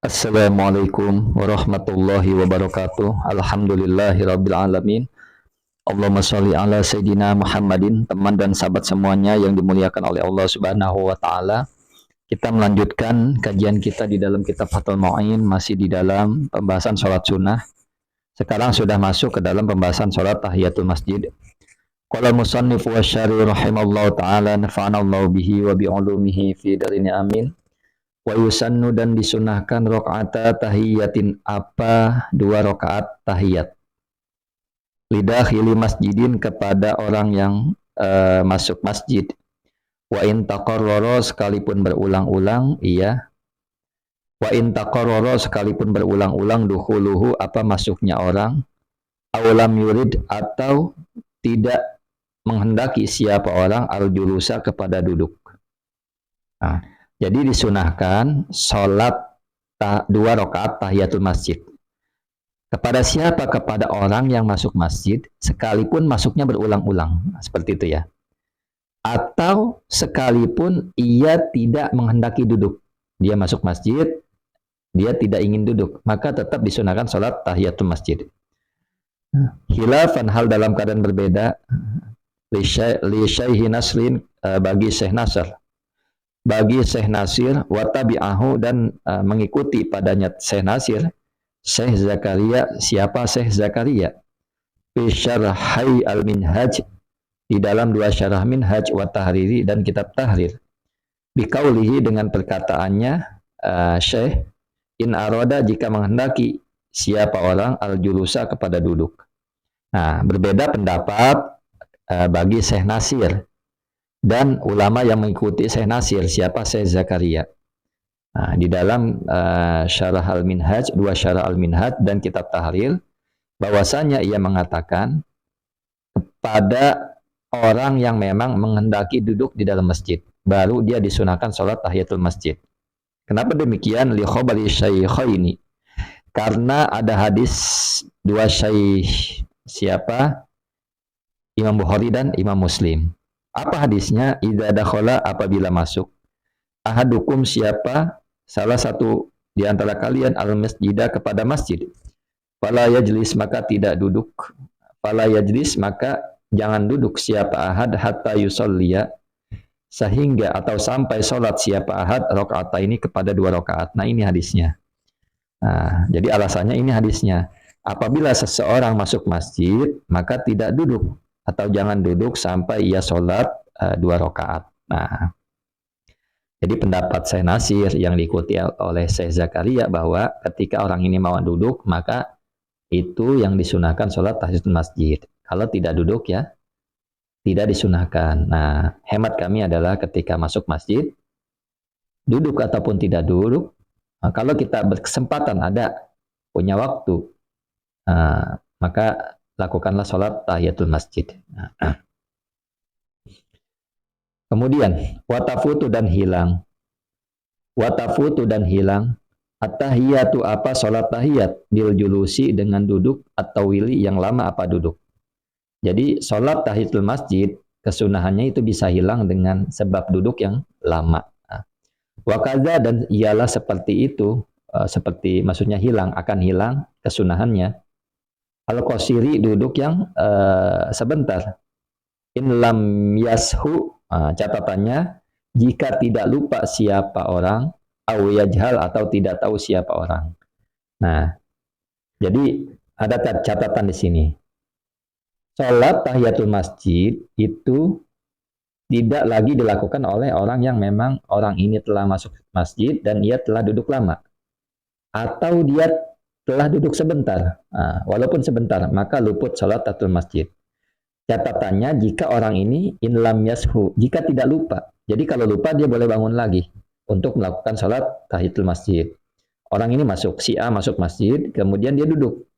Assalamualaikum warahmatullahi wabarakatuh. Alhamdulillahirabbil alamin. Allahumma shalli ala sayidina Muhammadin. Teman dan sahabat semuanya yang dimuliakan oleh Allah Subhanahu wa taala. Kita melanjutkan kajian kita di dalam kitab Fathul Mu'in, masih di dalam pembahasan salat sunnah. Sekarang sudah masuk ke dalam pembahasan salat tahiyatul masjid. Qala musannif wa syari rahimallahu taala nafa'ana Allah bihi wa bi ulumihi fi darini amin. Wa yusannu dan disunahkan rakaata tahiyatin apa dua rakaat tahiyat lidakhili masjidin kepada orang yang masuk masjid. Wa in taqarrara sekalipun berulang-ulang wa in taqarrara sekalipun berulang-ulang dukhuluhu apa masuknya orang, awalam yurid atau tidak menghendaki siapa orang al-julusa kepada duduk. Nah, jadi disunahkan sholat dua rakaat tahiyatul masjid. Kepada siapa? Kepada orang yang masuk masjid, sekalipun masuknya berulang-ulang. Seperti itu ya. Atau sekalipun ia tidak menghendaki duduk. Dia masuk masjid, dia tidak ingin duduk. Maka tetap disunahkan sholat tahiyatul masjid. Khilafan hal dalam keadaan berbeda. Li syaihi nasrin bagi Syekh Nasr. Bagi Syekh Nasir watabi'ahu dan mengikuti padanya Syekh Nasir Syekh Zakaria. Siapa Syekh Zakaria? Fi syarhai al-minhaj, di dalam dua syarah minhaj wa tahriri dan kitab tahrir. Biqaulihi dengan perkataannya Syekh, in aroda jika menghendaki siapa orang al-julusa kepada duduk. Nah, berbeda pendapat bagi Syekh Nasir dan ulama yang mengikuti Syekh Nasir. Siapa? Syekh Zakaria. Nah, di dalam syarah al-minhaj, dua syarah al-minhaj dan kitab tahrir, bahwasanya ia mengatakan kepada orang yang memang menghendaki duduk di dalam masjid, baru dia disunahkan sholat tahiyatul masjid. Kenapa demikian? Li khabari syaikhaini, karena ada hadis dua syaikh, siapa? Imam Bukhari dan Imam Muslim. Apa hadisnya? Idza dakhala, apabila masuk, ahadukum siapa salah satu di antara kalian al-masjidah kepada masjid, fala yajlis maka tidak duduk, fala yajlis maka jangan duduk siapa ahad hatta yusalliya sehingga atau sampai sholat siapa ahad rakaat ini kepada dua rakaat. Nah, ini hadisnya. Nah, jadi alasannya ini hadisnya. Apabila seseorang masuk masjid maka tidak duduk atau jangan duduk sampai ia sholat dua rakaat. Nah, jadi pendapat Syekh Nasir yang diikuti oleh Syekh Zakaria bahwa ketika orang ini mau duduk maka itu yang disunahkan sholat tahiyatul masjid. Kalau tidak duduk ya tidak disunahkan. Nah, hemat kami adalah ketika masuk masjid, duduk ataupun tidak duduk, nah, kalau kita berkesempatan ada punya waktu, maka lakukanlah sholat tahiyatul masjid. Kemudian watafutu dan hilang, at-tahiyatu apa sholat tahiyat bil julusi dengan duduk atau wili yang lama apa duduk. Jadi sholat tahiyatul masjid kesunahannya itu bisa hilang dengan sebab duduk yang lama. Wakaza dan ialah seperti itu, seperti maksudnya hilang, akan hilang kesunahannya al-qasiri duduk yang sebentar. In lam yashu, catatannya jika tidak lupa siapa orang, au yajhal atau tidak tahu siapa orang. Nah, jadi ada catatan di sini. Salat tahiyatul masjid itu tidak lagi dilakukan oleh orang yang memang orang ini telah masuk masjid dan ia telah duduk lama, atau dia telah duduk sebentar, walaupun sebentar, maka luput salat tahiyatul masjid. Catatannya jika orang ini in lam yashu, jika tidak lupa. Jadi kalau lupa dia boleh bangun lagi untuk melakukan salat tahiyatul masjid. Orang ini masuk, si A masuk masjid, kemudian dia duduk,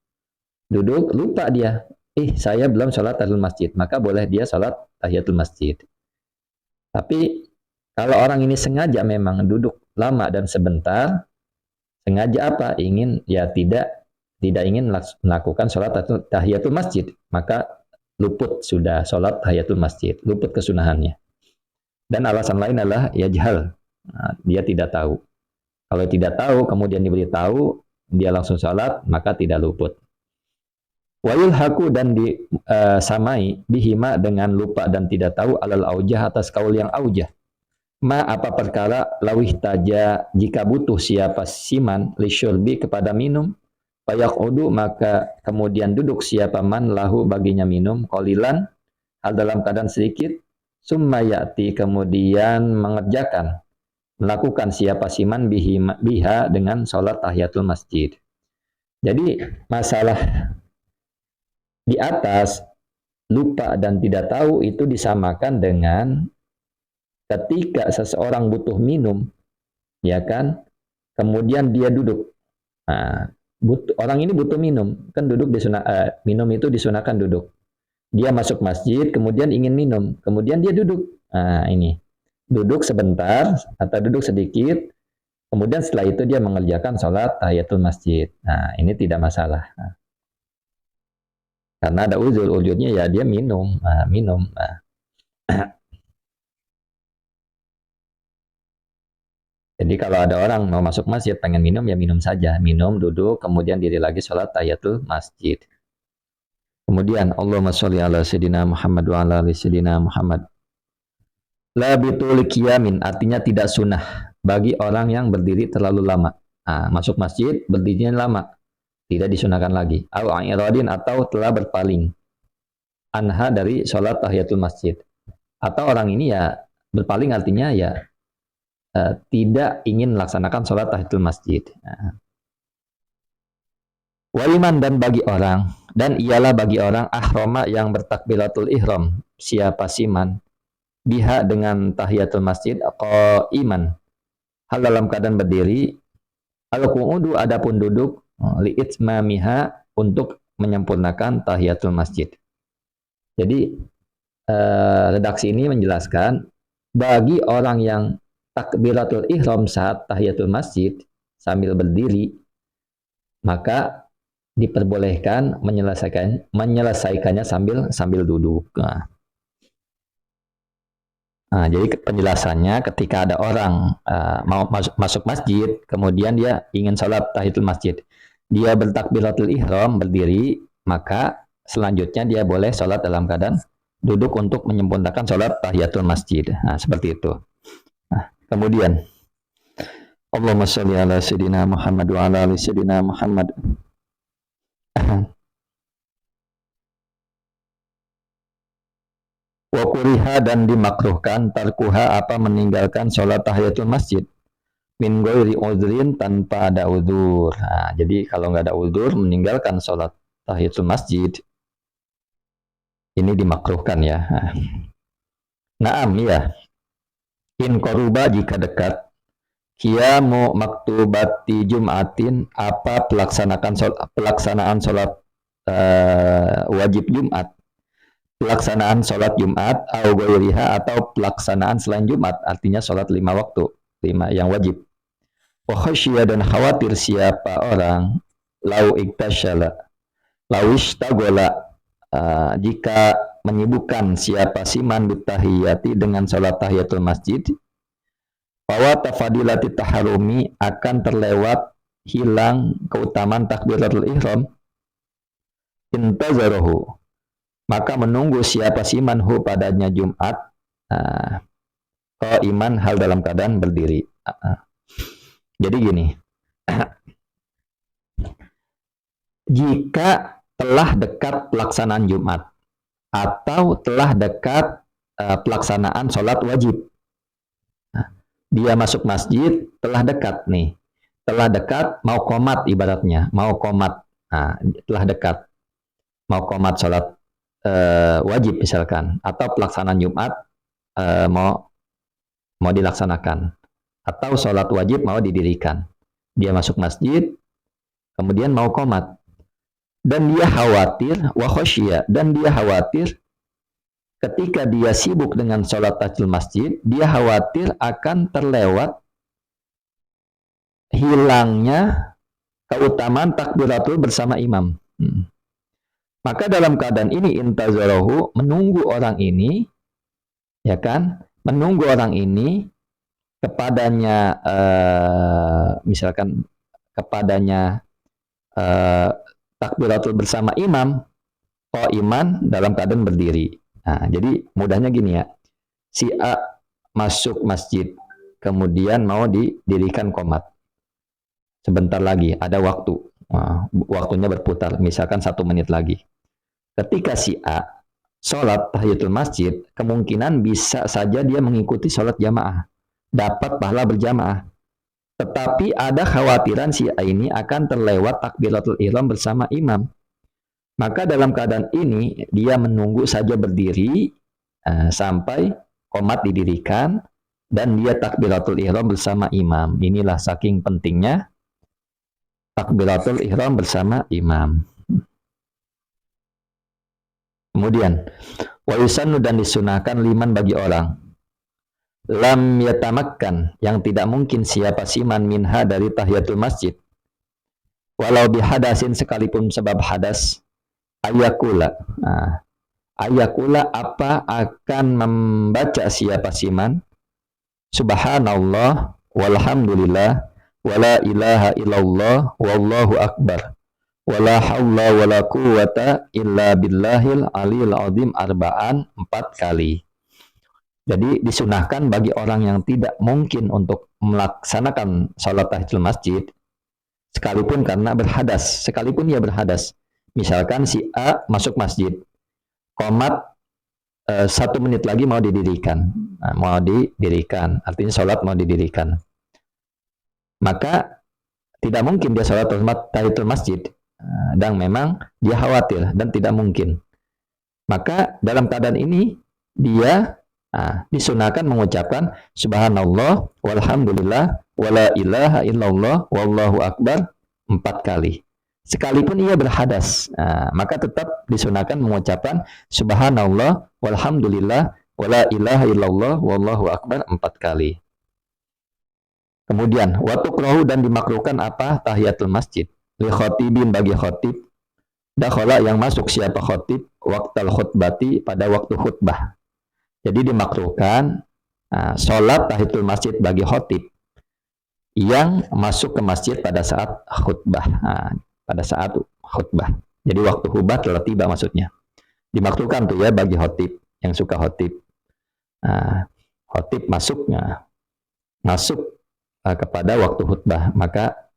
lupa dia, saya belum salat tahiyatul masjid, maka boleh dia salat tahiyatul masjid. Tapi kalau orang ini sengaja memang duduk lama dan sebentar, sengaja apa? Tidak ingin melakukan salat tahiyatul masjid, maka luput sudah salat tahiyatul masjid, luput kesunahannya. Dan alasan lain adalah yajhal, dia tidak tahu. Kalau tidak tahu kemudian diberitahu, dia langsung sholat, maka tidak luput. Wa yulhaqu dan disamai bihima dengan lupa dan tidak tahu alal aujah atas kaul yang aujah. Ma apa perkara lawih taja jika butuh siapa siman lisyurbi kepada minum, fayaqudu maka kemudian duduk siapa man lahu baginya minum qalilan hal dalam keadaan sedikit, summa ya'ti kemudian mengerjakan melakukan siapa siman biha dengan sholat tahiyatul masjid. Jadi masalah di atas lupa dan tidak tahu itu disamakan dengan ketika seseorang butuh minum, ya kan, kemudian dia duduk. Nah, orang ini butuh minum, kan duduk minum itu disunahkan duduk. Dia masuk masjid, kemudian ingin minum, kemudian dia duduk. Nah, ini duduk sebentar atau duduk sedikit, kemudian setelah itu dia mengerjakan sholat tahiyatul masjid. Nah, ini tidak masalah. Nah, karena ada uzurnya ya dia minum. Minum. Jadi kalau ada orang mau masuk masjid pengen minum ya minum saja, minum duduk kemudian diri lagi sholat tahiyatul masjid. Kemudian Allahumma sholli ala sayyidina Muhammad wa ala ali sayyidina Muhammad. La bitul qiyamin artinya tidak sunnah bagi orang yang berdiri terlalu lama. Nah, masuk masjid berdirinya lama, tidak disunahkan lagi. Al-iradin atau telah berpaling anha dari sholat tahiyatul masjid. Atau orang ini ya berpaling artinya ya tidak ingin melaksanakan sholat tahiyatul masjid. Nah. Waliman dan bagi orang, dan ialah bagi orang ahroma yang bertakbiratul ihram, siapa siman biha dengan tahiyatul masjid iman hal dalam keadaan berdiri al-qu'udu adapun duduk li'itmamiha untuk menyempurnakan tahiyatul masjid. Jadi redaksi ini menjelaskan bagi orang yang takbiratul ihram saat tahiyatul masjid sambil berdiri maka diperbolehkan menyelesaikannya sambil duduk. Nah, jadi penjelasannya ketika ada orang mau masuk masjid, kemudian dia ingin sholat tahiyatul masjid, dia bertakbiratul ihram berdiri, maka selanjutnya dia boleh sholat dalam keadaan duduk untuk menyempurnakan sholat tahiyatul masjid. Nah, seperti itu. Nah, kemudian Allahumma sholli ala sayyidina Muhammad wa ala ali sayyidina Muhammad. Wa kuriha dan dimakruhkan tarkuha apa meninggalkan sholat tahiyatul masjid min ghairi udhrin tanpa ada udzur. Nah, jadi kalau nggak ada udzur meninggalkan sholat tahiyatul masjid ini dimakruhkan ya. Naam ya. In qaruba jika dekat qiyamu maktubati jum'atin apa pelaksanaan sholat wajib Jumat, pelaksanaan sholat Jumat atau pelaksanaan selain Jumat, artinya sholat 5 waktu, 5 yang wajib. Wa khasyia dan khawatir siapa orang lau ishtagola jika menyibukkan siapa siman bitahiyati dengan sholat tahiyatul masjid, bahwa tafadilati taharumi akan terlewat hilang keutamaan takbiratul ihram, intazarahu maka menunggu siapa siman hu padanya Jumat iman hal dalam keadaan berdiri. Jadi gini, jika telah dekat pelaksanaan Jumat atau telah dekat pelaksanaan sholat wajib, dia masuk masjid telah dekat nih, telah dekat mau qomat ibaratnya, mau qomat, telah dekat mau qomat sholat wajib misalkan, atau pelaksanaan Jumat mau dilaksanakan, atau sholat wajib mau didirikan. Dia masuk masjid, kemudian mau qomat, dan dia khawatir, wa khosyia, dan dia khawatir ketika dia sibuk dengan sholat tahiyatul masjid, dia khawatir akan terlewat hilangnya keutamaan takbiratul bersama imam. Maka dalam keadaan ini intazarahu menunggu orang ini, ya kan? Menunggu orang ini kepadanya misalkan kepadanya takbiratul bersama imam, iman dalam keadaan berdiri. Nah, jadi mudahnya gini ya, si A masuk masjid, kemudian mau didirikan qomat. Sebentar lagi, ada waktu. Nah, waktunya berputar, misalkan 1 menit lagi. Ketika si A sholat tahiyatul masjid, kemungkinan bisa saja dia mengikuti sholat jamaah, dapat pahala berjamaah. Tetapi ada khawatiran si A ini akan terlewat takbiratul ihram bersama imam. Maka dalam keadaan ini, dia menunggu saja berdiri sampai qomat didirikan, dan dia takbiratul ihram bersama imam. Inilah saking pentingnya takbiratul ihram bersama imam. Kemudian, wa yusannu, dan disunahkan liman bagi orang lam yatamakkan, yang tidak mungkin siapa siman minha dari tahiyatul masjid, walau bihadasin, sekalipun sebab hadas, ayakula. Ayakula apa akan membaca siapa siman subhanallah walhamdulillah wala ilaha illallah wallahu akbar wala haula wala quwata illa billahil aliyil azim arba'an, 4 kali. Jadi disunahkan bagi orang yang tidak mungkin untuk melaksanakan sholat tahiyatul masjid, sekalipun karena berhadas, sekalipun ia berhadas. Misalkan si A masuk masjid, qomat 1 menit lagi mau didirikan. Nah, mau didirikan, artinya sholat mau didirikan. Maka tidak mungkin dia sholat tahiyatul masjid, dan memang dia khawatir dan tidak mungkin. Maka dalam keadaan ini dia disunahkan mengucapkan subhanallah walhamdulillah wala ilaha illallah wallahu akbar 4 kali. Sekalipun ia berhadas, maka tetap disunahkan mengucapkan subhanallah walhamdulillah wala ilaha illallah wallahu akbar 4 kali. Kemudian watukrahu, dan dimakruhkan apa tahiyatul masjid li khotibin, bagi khotib, dakhala, yang masuk siapa khotib, waqtal khutbati, pada waktu khutbah. Jadi dimakruhkan sholat tahiyatul masjid bagi khotib yang masuk ke masjid pada saat khutbah. Pada saat khutbah. Jadi waktu khutbah telah tiba maksudnya. Dimakruhkan tuh ya bagi khotib yang suka khotib. Khotib masuk kepada waktu khutbah, maka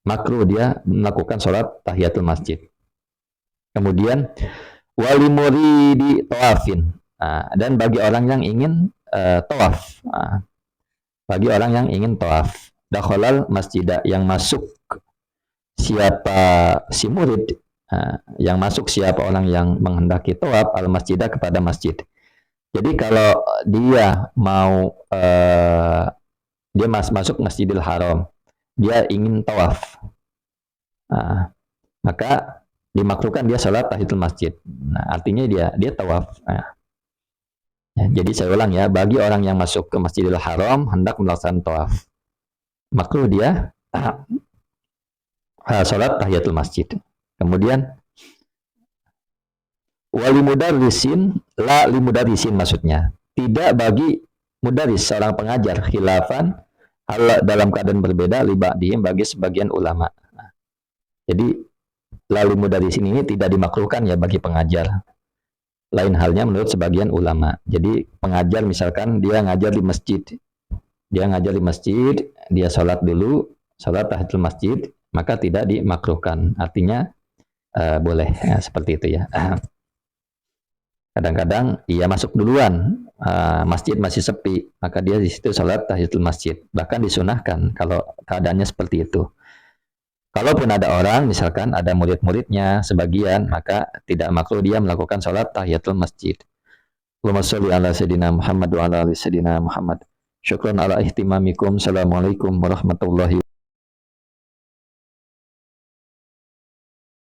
makruh dia melakukan sholat tahiyatul masjid. Kemudian wali muridi tawafin, dan bagi orang yang ingin tawaf, bagi orang yang ingin tawaf, dakhalal masjidah, yang masuk siapa si murid, yang masuk siapa orang yang menghendaki tawaf al masjidah, kepada masjid. Jadi kalau dia mau dia masuk Masjidil Haram, dia ingin tawaf, maka dimakruhkan dia sholat tahiyatul masjid. Artinya dia tawaf. Jadi saya ulang ya, bagi orang yang masuk ke Masjidil Haram hendak melaksanakan tawaf, makruh dia sholat tahiyatul masjid. Kemudian wali mudarrisin, la li mudarrisin, maksudnya tidak bagi mudarris, seorang pengajar, khilafan hal dalam keadaan berbeda liba'dihim, bagi sebagian ulama. Jadi lalu mudarrisin ini tidak dimakruhkan ya bagi pengajar. Lain halnya menurut sebagian ulama. Jadi pengajar misalkan dia ngajar di masjid, dia sholat dulu, sholat tahiyatul masjid, maka tidak dimakruhkan. Artinya boleh ya, seperti itu ya. Kadang-kadang ia masuk duluan, masjid masih sepi, maka dia di situ sholat tahiyatul masjid. Bahkan disunahkan kalau keadaannya seperti itu. Kalaupun ada orang, misalkan ada murid-muridnya sebagian, maka tidak makruh dia melakukan sholat tahiyatul masjid. Allahumma sholli ala sayyidina Muhammad wa ala ali sayyidina Muhammad. Syukran ala ihtimamikum. Assalamualaikum warahmatullahi wabarakatuh.